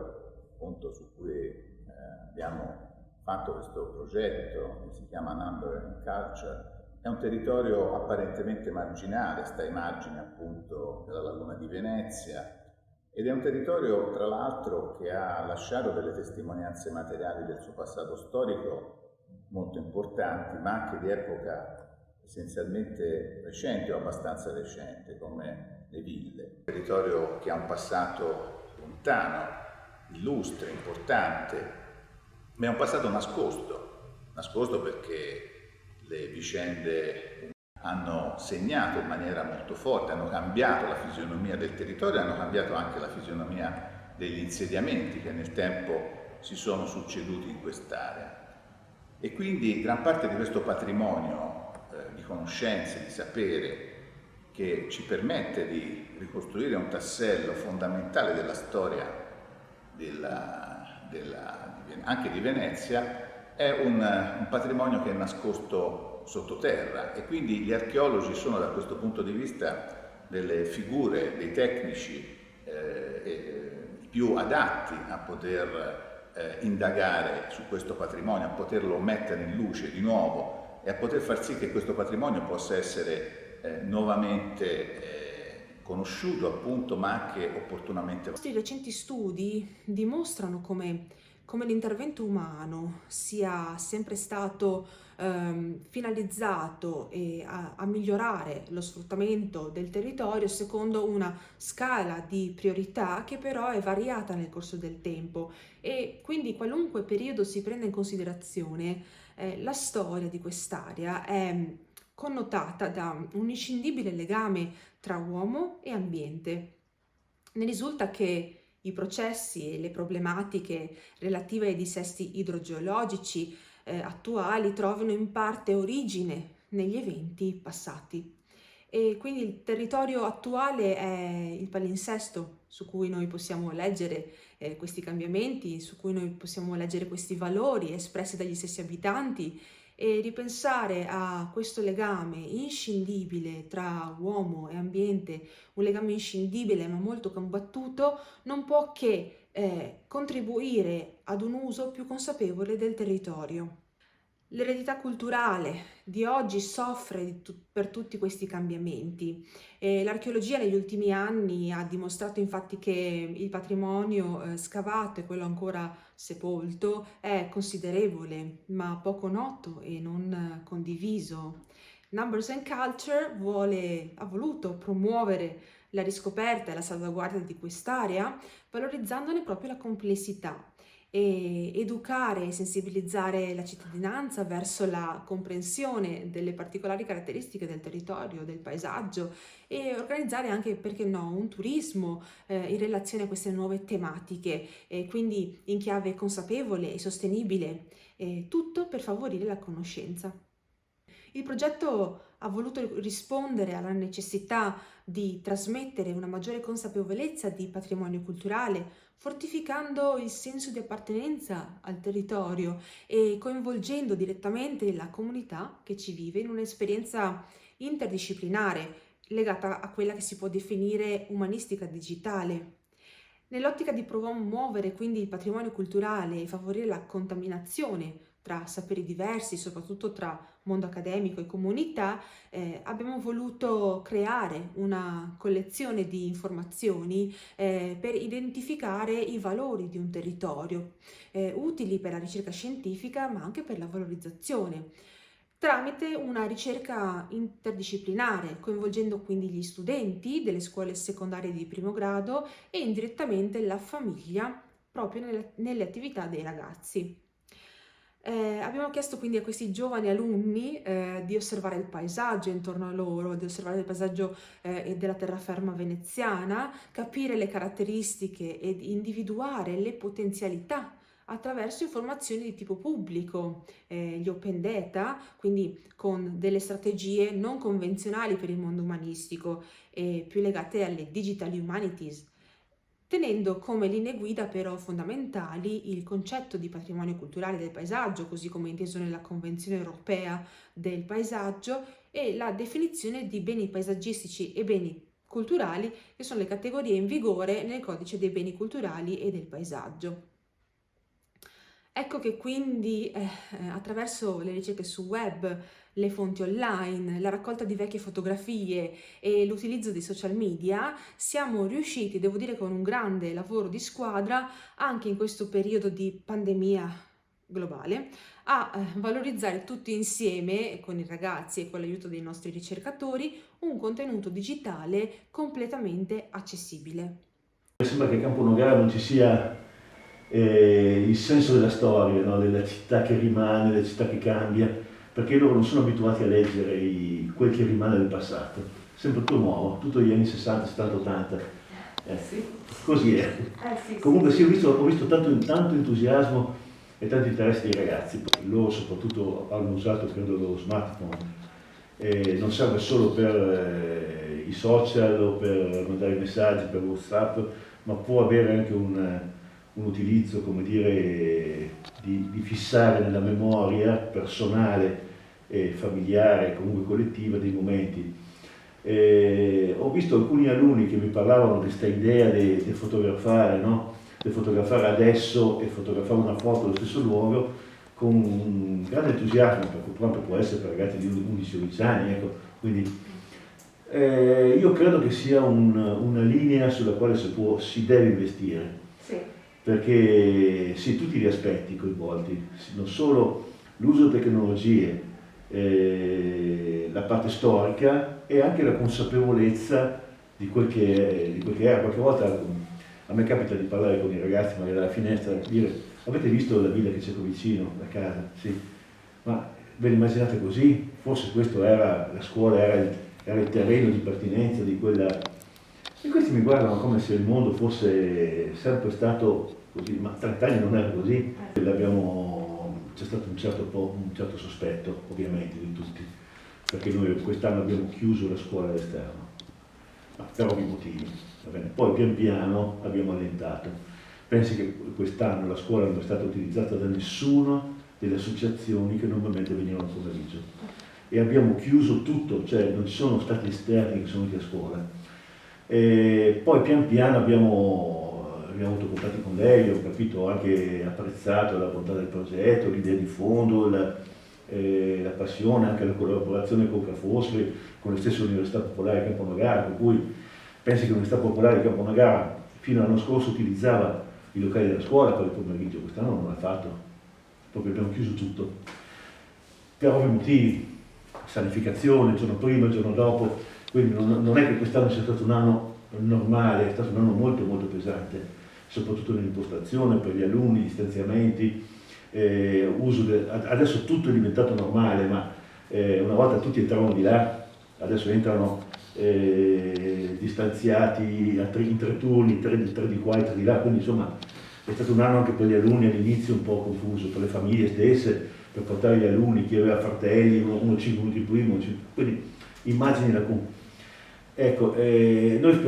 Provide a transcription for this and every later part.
territorio appunto su cui abbiamo fatto questo progetto che si chiama Number and Culture è un territorio apparentemente marginale, sta ai margini appunto della laguna di Venezia ed è un territorio tra l'altro che ha lasciato delle testimonianze materiali del suo passato storico molto importanti, ma anche di epoca essenzialmente recente o abbastanza recente, come le ville. Un territorio che ha un passato lontano, illustre, importante, ma è un passato nascosto perché le vicende hanno segnato in maniera molto forte, hanno cambiato la fisionomia del territorio, hanno cambiato anche la fisionomia degli insediamenti che nel tempo si sono succeduti in quest'area. E quindi gran parte di questo patrimonio di conoscenze, di sapere, che ci permette di ricostruire un tassello fondamentale della storia anche di Venezia, è un patrimonio che è nascosto sottoterra e quindi gli archeologi sono da questo punto di vista delle figure, dei tecnici più adatti a poter indagare su questo patrimonio, a poterlo mettere in luce di nuovo e a poter far sì che questo patrimonio possa essere nuovamente conosciuto appunto, ma anche opportunamente. I recenti studi dimostrano come l'intervento umano sia sempre stato finalizzato a migliorare lo sfruttamento del territorio secondo una scala di priorità che però è variata nel corso del tempo e quindi qualunque periodo si prenda in considerazione, la storia di quest'area è connotata da un inscindibile legame tra uomo e ambiente. Ne risulta che i processi e le problematiche relative ai dissesti idrogeologici attuali trovino in parte origine negli eventi passati. E quindi il territorio attuale è il palinsesto su cui noi possiamo leggere questi cambiamenti, su cui noi possiamo leggere questi valori espressi dagli stessi abitanti e ripensare a questo legame inscindibile tra uomo e ambiente, un legame inscindibile ma molto combattuto, non può che contribuire ad un uso più consapevole del territorio. L'eredità culturale di oggi soffre per tutti questi cambiamenti. L'archeologia negli ultimi anni ha dimostrato infatti che il patrimonio scavato e quello ancora sepolto è considerevole, ma poco noto e non condiviso. Numbers and Culture ha voluto promuovere la riscoperta e la salvaguardia di quest'area, valorizzandone proprio la complessità e educare e sensibilizzare la cittadinanza verso la comprensione delle particolari caratteristiche del territorio, del paesaggio e organizzare anche, perché no, un turismo in relazione a queste nuove tematiche, quindi in chiave consapevole e sostenibile, tutto per favorire la conoscenza. Il progetto ha voluto rispondere alla necessità di trasmettere una maggiore consapevolezza di patrimonio culturale, fortificando il senso di appartenenza al territorio e coinvolgendo direttamente la comunità che ci vive in un'esperienza interdisciplinare legata a quella che si può definire umanistica digitale. Nell'ottica di promuovere quindi il patrimonio culturale e favorire la contaminazione tra saperi diversi, soprattutto tra mondo accademico e comunità, abbiamo voluto creare una collezione di informazioni per identificare i valori di un territorio, utili per la ricerca scientifica ma anche per la valorizzazione, tramite una ricerca interdisciplinare, coinvolgendo quindi gli studenti delle scuole secondarie di primo grado e indirettamente la famiglia proprio nelle attività dei ragazzi. Abbiamo chiesto quindi a questi giovani alunni di osservare il paesaggio intorno a loro, di osservare il paesaggio della terraferma veneziana, capire le caratteristiche ed individuare le potenzialità attraverso informazioni di tipo pubblico, gli open data, quindi con delle strategie non convenzionali per il mondo umanistico e più legate alle digital humanities, tenendo come linee guida però fondamentali il concetto di patrimonio culturale del paesaggio, così come inteso nella Convenzione europea del paesaggio, e la definizione di beni paesaggistici e beni culturali, che sono le categorie in vigore nel codice dei beni culturali e del paesaggio. Ecco che quindi attraverso le ricerche sul web, le fonti online, la raccolta di vecchie fotografie e l'utilizzo dei social media siamo riusciti, devo dire con un grande lavoro di squadra, anche in questo periodo di pandemia globale, a valorizzare tutti insieme con i ragazzi e con l'aiuto dei nostri ricercatori un contenuto digitale completamente accessibile. Mi sembra che a Campo Nogara non ci sia il senso della storia, no? Della città che rimane, della città che cambia, perché loro non sono abituati a leggere quel che rimane del passato, sempre tutto nuovo, tutto gli anni 60, 70, 80. Sì. Così è. Sì, Comunque sì, ho visto tanto entusiasmo e tanto interesse dei ragazzi. Loro soprattutto hanno usato, credo, lo smartphone. Non serve solo per i social o per mandare messaggi, per WhatsApp, ma può avere anche un utilizzo, come dire, di fissare nella memoria personale e familiare, comunque collettiva, dei momenti. Ho visto alcuni alunni che mi parlavano di questa idea di fotografare, no? Di fotografare adesso e fotografare una foto allo stesso luogo con un grande entusiasmo, perché purtroppo può essere per ragazzi di 11-12 anni, ecco. Quindi io credo che sia una linea sulla quale si deve investire, sì. Perché sì, tutti gli aspetti coinvolti, non solo l'uso delle tecnologie, la parte storica e anche la consapevolezza di quel che era. Qualche volta a me capita di parlare con i ragazzi magari dalla finestra e dire: avete visto la villa che c'è qui vicino, la casa? Sì. Ma ve l'immaginate così? Forse questo era la scuola, era il terreno di pertinenza di quella... E questi mi guardano come se il mondo fosse sempre stato così, ma 30 anni non era così. C'è stato un certo sospetto, ovviamente, di tutti, perché noi quest'anno abbiamo chiuso la scuola all'esterno, ma per ovvi motivi. Va bene. Poi pian piano abbiamo allentato. Pensi che quest'anno la scuola non è stata utilizzata da nessuna delle associazioni che normalmente venivano al pomeriggio. E abbiamo chiuso tutto, cioè non ci sono stati esterni che sono venuti a scuola. E poi pian piano abbiamo avuto contatti con lei, ho capito, anche apprezzato la bontà del progetto, l'idea di fondo, la passione, anche la collaborazione con Ca' Foscari, con le stesse Università Popolari di Campo Nogara, per cui pensi che l'Università Popolare di Campo Nogara fino all'anno scorso utilizzava i locali della scuola per il pomeriggio, quest'anno non l'ha fatto, proprio abbiamo chiuso tutto, per ovvi motivi, sanificazione, il giorno prima, il giorno dopo, quindi non è che quest'anno sia stato un anno normale, è stato un anno molto molto pesante, soprattutto nell'impostazione per gli alunni, gli stanziamenti, adesso tutto è diventato normale, ma una volta tutti entravano di là, adesso entrano distanziati in tre turni, tre di qua e tre di là, quindi insomma è stato un anno anche per gli alunni all'inizio un po' confuso, per le famiglie stesse, per portare gli alunni, chi aveva fratelli, uno 5 minuti prima, quindi immagini la Ecco, noi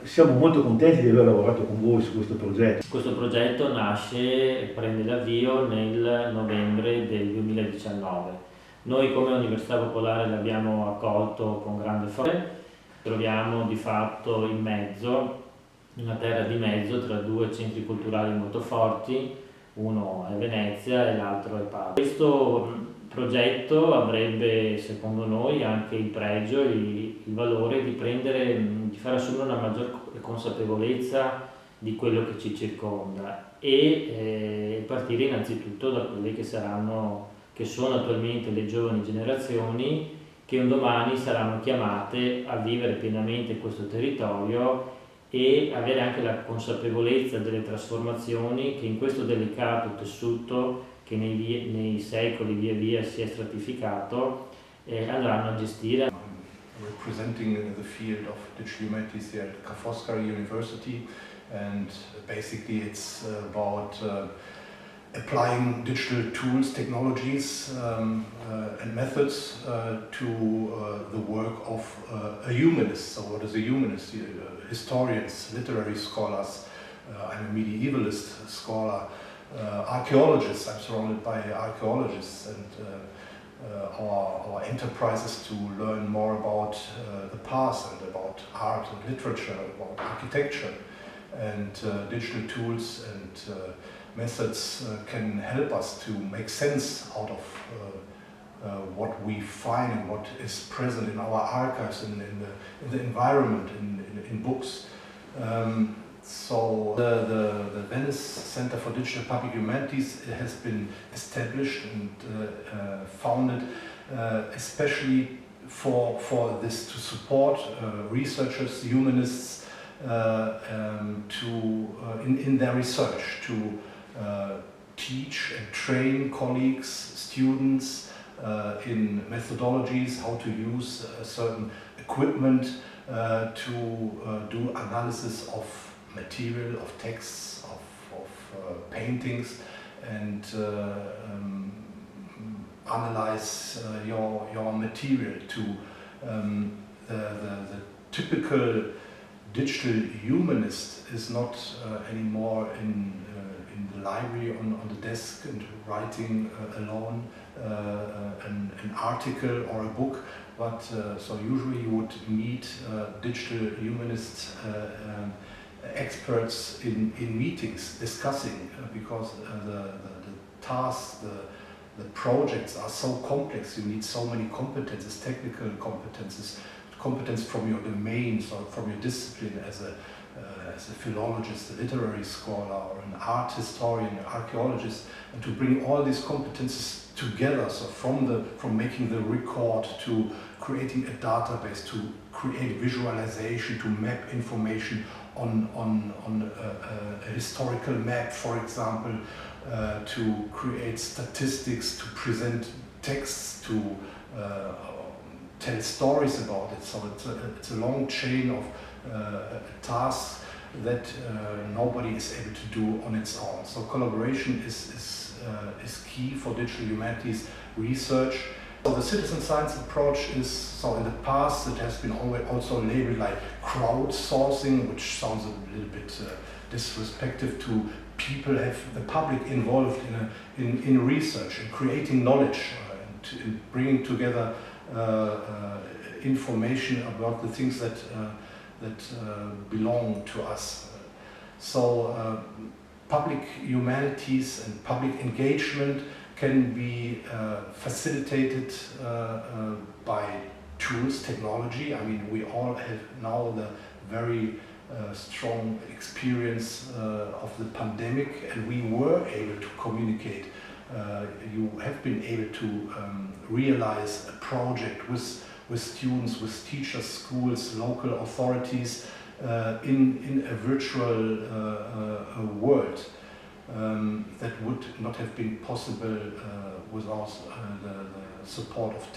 siamo molto contenti di aver lavorato con voi su questo progetto. Questo progetto nasce e prende l'avvio nel novembre del 2019. Noi come Università Popolare l'abbiamo accolto con grande forza. Troviamo di fatto in mezzo, una terra di mezzo tra due centri culturali molto forti, uno è Venezia e l'altro è Padova. Questo progetto avrebbe, secondo noi, anche il pregio e il valore di far assumere una maggior consapevolezza di quello che ci circonda e partire innanzitutto da quelle che sono attualmente le giovani generazioni che un domani saranno chiamate a vivere pienamente questo territorio e avere anche la consapevolezza delle trasformazioni che in questo delicato tessuto che nei secoli via via si è stratificato andranno a gestire. Representing the field of digital humanities here at Ca' Foscari University, and basically it's about applying digital tools, technologies and methods to the work of a humanist. So what is a humanist? Historians, literary scholars, I'm a medievalist scholar, archaeologists, I'm surrounded by archaeologists and our enterprises to learn more about the past and about art and literature, about architecture, and digital tools and methods can help us to make sense out of what we find and what is present in our archives and in the environment, in books. So the Venice Center for Digital Public Humanities has been established and founded especially for this, to support researchers, humanists in their research, to teach and train colleagues, students in methodologies, how to use certain equipment to do analysis of material, of texts, of paintings, and analyze your material to the typical digital humanist is not anymore in the library on the desk and writing alone an article or a book, but so usually you would meet digital humanist experts in meetings discussing because the tasks, the projects are so complex. You need so many competences, technical competences, competence from your domain, so from your discipline as a philologist, a literary scholar, or an art historian, an archaeologist, and to bring all these competences together. So from making the record to creating a database, to create visualization, to map information on a historical map, for example, to create statistics, to present texts, to tell stories about it. So it's a long chain of tasks that nobody is able to do on its own. So collaboration is key for digital humanities research. So the citizen science approach is, so in the past it has been always also labeled like crowdsourcing, which sounds a little bit disrespectful to people, have the public involved in research, in creating knowledge, and in bringing together information about the things that belong to us. So public humanities and public engagement can be facilitated by tools, technology. I mean, we all have now the very strong experience of the pandemic, and we were able to communicate. You have been able to realize a project with students, with teachers, schools, local authorities in a virtual world that would not have been possible without the support of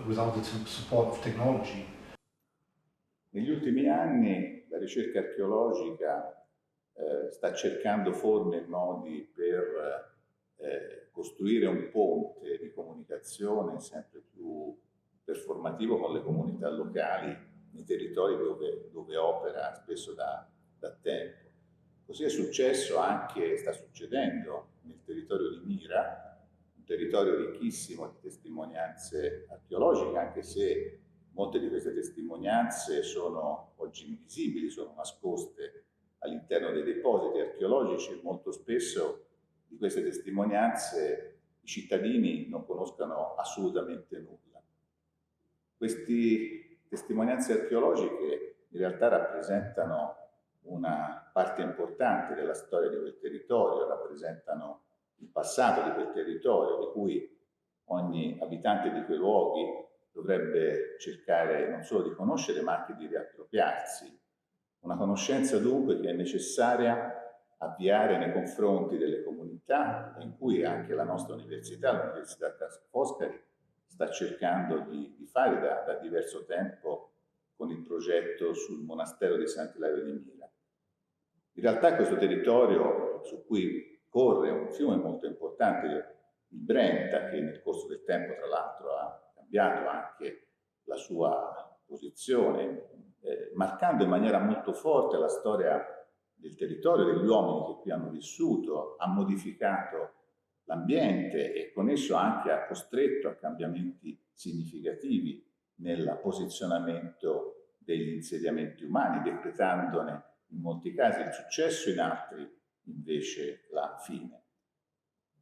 without the support of technology. Negli ultimi anni la ricerca archeologica sta cercando forme e modi per costruire un ponte di comunicazione sempre più performativo con le comunità locali nei territori dove opera spesso da tempo. Così è successo anche, sta succedendo nel territorio di Mira, un territorio ricchissimo di testimonianze archeologiche, anche se molte di queste testimonianze sono oggi invisibili, sono nascoste all'interno dei depositi archeologici e molto spesso di queste testimonianze i cittadini non conoscono assolutamente nulla. Queste testimonianze archeologiche in realtà rappresentano una parte importante della storia di quel territorio, rappresentano il passato di quel territorio, di cui ogni abitante di quei luoghi dovrebbe cercare non solo di conoscere ma anche di riappropriarsi. Una conoscenza dunque che è necessaria avviare nei confronti delle comunità, in cui anche la nostra università, l'Università Ca' Foscari, sta cercando di fare da diverso tempo con il progetto sul monastero di Sant'Ilario di Mira. In realtà questo territorio su cui corre un fiume molto importante, il Brenta, che nel corso del tempo tra l'altro ha cambiato anche la sua posizione, marcando in maniera molto forte la storia del territorio, degli uomini che qui hanno vissuto, ha modificato l'ambiente e con esso anche ha costretto a cambiamenti significativi nel posizionamento degli insediamenti umani, decretandone in molti casi il successo, in altri invece la fine.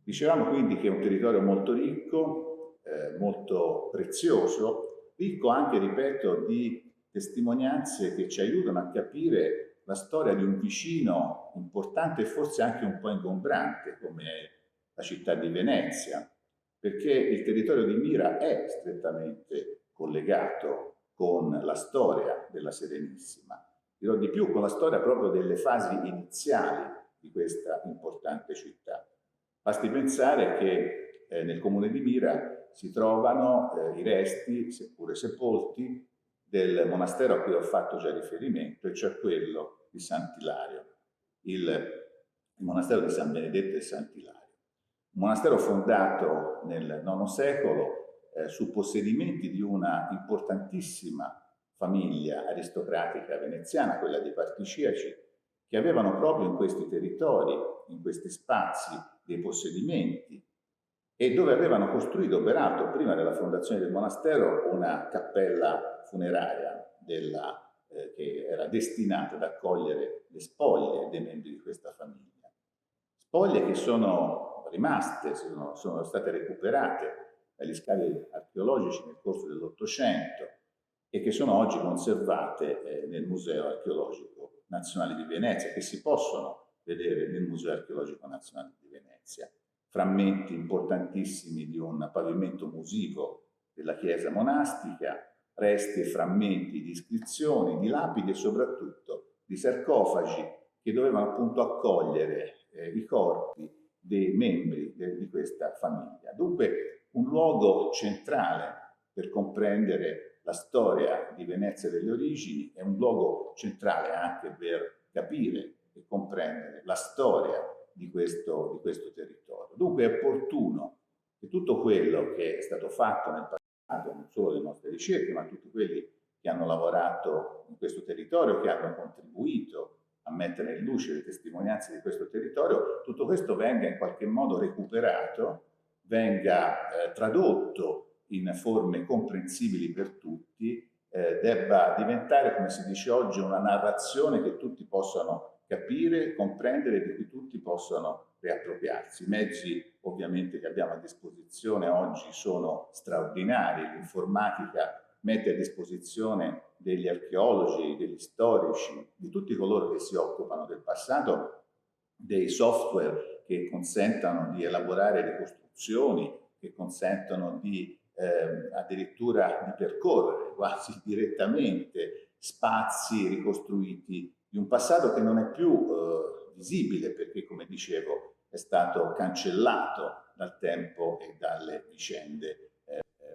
Dicevamo quindi che è un territorio molto ricco, molto prezioso, ricco anche, ripeto, di testimonianze che ci aiutano a capire la storia di un vicino importante e forse anche un po' ingombrante come è la città di Venezia, perché il territorio di Mira è strettamente collegato con la storia della Serenissima. Dirò di più, con la storia proprio delle fasi iniziali di questa importante città. Basti pensare che nel comune di Mira si trovano i resti, seppure sepolti, del monastero a cui ho fatto già riferimento, e cioè quello di Sant'Ilario, il monastero di San Benedetto e Sant'Ilario. Un monastero fondato nel IX secolo su possedimenti di una importantissima famiglia aristocratica veneziana, quella dei Particiaci, che avevano proprio in questi territori, in questi spazi, dei possedimenti, e dove avevano costruito, peraltro, prima della fondazione del monastero, una cappella funeraria che era destinata ad accogliere le spoglie dei membri di questa famiglia. Spoglie che sono rimaste, sono state recuperate dagli scavi archeologici nel corso dell'Ottocento e che sono oggi conservate nel Museo Archeologico Nazionale di Venezia, che si possono vedere nel Museo Archeologico Nazionale di Venezia. Frammenti importantissimi di un pavimento musivo della chiesa monastica, resti e frammenti di iscrizioni, di lapidi e soprattutto di sarcofagi che dovevano appunto accogliere i corpi dei membri di questa famiglia. Dunque un luogo centrale per comprendere la storia di Venezia delle origini, è un luogo centrale anche per capire e comprendere la storia di questo territorio. Dunque è opportuno che tutto quello che è stato fatto nel passato, non solo le nostre ricerche, ma tutti quelli che hanno lavorato in questo territorio, che hanno contribuito a mettere in luce le testimonianze di questo territorio, tutto questo venga in qualche modo recuperato, venga tradotto in forme comprensibili per tutti, debba diventare, come si dice oggi, una narrazione che tutti possano capire, comprendere, di cui tutti possano riappropriarsi. I mezzi ovviamente che abbiamo a disposizione oggi sono straordinari, l'informatica mette a disposizione degli archeologi, degli storici, di tutti coloro che si occupano del passato, dei software che consentano di elaborare ricostruzioni, che consentono di addirittura di percorrere quasi direttamente spazi ricostruiti di un passato che non è più visibile perché, come dicevo, è stato cancellato dal tempo e dalle vicende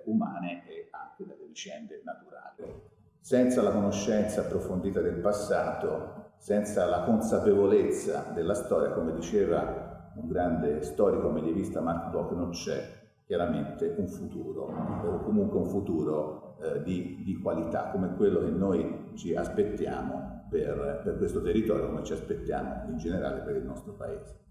umane e anche dalle vicende naturali. Senza la conoscenza approfondita del passato, senza la consapevolezza della storia, come diceva un grande storico medievista, Marc Bloch, non c'è chiaramente un futuro, o comunque un futuro di qualità, come quello che noi ci aspettiamo per questo territorio, come ci aspettiamo in generale per il nostro Paese.